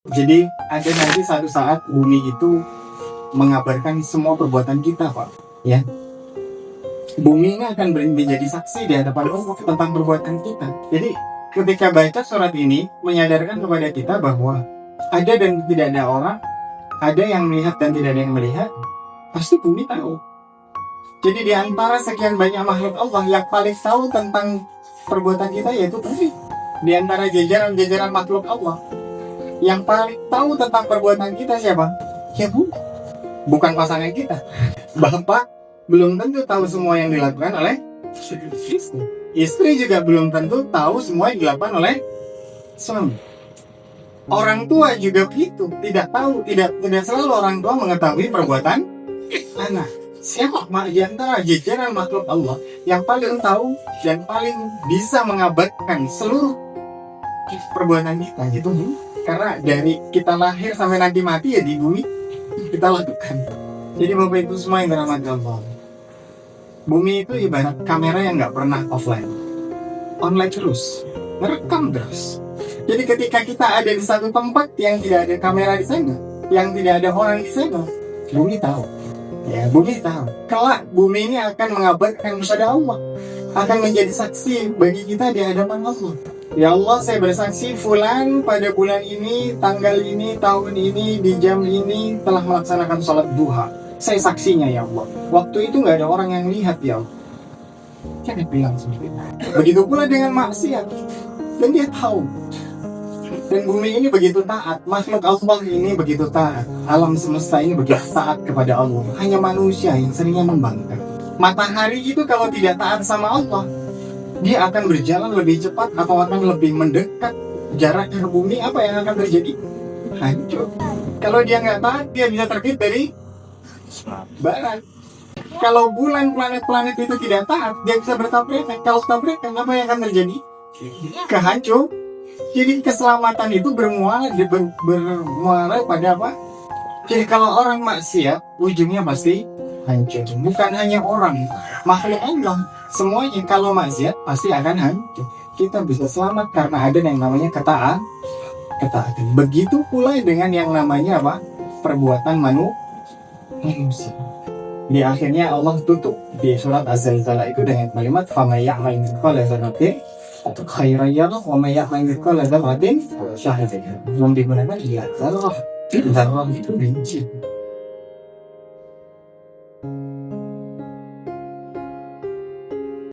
Jadi ada nanti satu saat bumi itu mengabarkan semua perbuatan kita, Pak. Ya, bumi ini akan menjadi saksi di hadapan Allah tentang perbuatan kita. Jadi ketika baca surat ini menyadarkan kepada kita bahwa ada dan tidak ada orang, ada yang melihat dan tidak ada yang melihat, pasti bumi tahu. Jadi di antara sekian banyak makhluk Allah yang paling tahu tentang perbuatan kita yaitu bumi. Di antara jajaran-jajaran makhluk Allah yang paling tahu tentang perbuatan kita siapa? Ya bumi. Bukan pasangan kita. Bapak belum tentu tahu semua yang dilakukan oleh istri. Istri juga belum tentu tahu semua yang dilakukan oleh suami. Orang tua juga begitu, tidak tahu, tidak selalu orang tua mengetahui perbuatan anak. Siapa di antara jajaran makhluk Allah yang paling tahu dan paling bisa mengabarkan seluruh perbuatan kita gitu? Karena dari kita lahir sampai nanti mati ya di bumi kita lakukan. Jadi Bapak Ibu semua yang dirahmati Allah, bumi itu ibarat kamera yang nggak pernah offline, online terus, merekam terus. Jadi ketika kita ada di satu tempat yang tidak ada kamera di sana, yang tidak ada orang di sana, bumi tahu. Ya, bumi tahu. Kelak bumi ini akan mengabarkan kepada Allah, akan menjadi saksi bagi kita di hadapan Allah. Ya Allah, saya bersaksi fulan pada bulan ini, tanggal ini, tahun ini, di jam ini telah melaksanakan sholat duha. Saya saksinya ya Allah. Waktu itu nggak ada orang yang lihat ya Allah. Jangan bilang seperti itu. Begitu pula dengan maksiat, dan dia tahu. Dan bumi ini begitu taat, makhluk Allah ini begitu taat, alam semesta ini begitu taat kepada Allah. Hanya manusia yang seringnya membangkang. Matahari itu kalau tidak taat sama Allah, dia akan berjalan lebih cepat atau akan lebih mendekat jaraknya ke bumi. Apa yang akan terjadi? Hancur. Kalau dia nggak taat, dia bisa terbit dari barat. Kalau bulan, planet-planet itu tidak taat, dia bisa bertabrakan. Kalau tabrakan, apa yang akan terjadi? Kehancur. Jadi keselamatan itu bermuara pada apa? Jadi kalau orang maksiat, ujungnya pasti hancur. Bukan hanya orang, makhluk Allah semuanya kalau maksiat pasti akan hancur. Kita bisa selamat karena ada yang namanya ketaatan. Begitu pula dengan yang namanya apa? Perbuatan manusia. Di akhirnya Allah tutup di surat Az-Zalzalah itu dengan kalimat فَمَن يَعْمَلْ مِثْقَالَ ذَرَّةٍ خَيْرًا يَرَهُ وَمَن يَعْمَلْ مِثْقَالَ ذَرَّةٍ شَرًّا يَرَهُ. Belum digunakan lihat zarrah itu biji.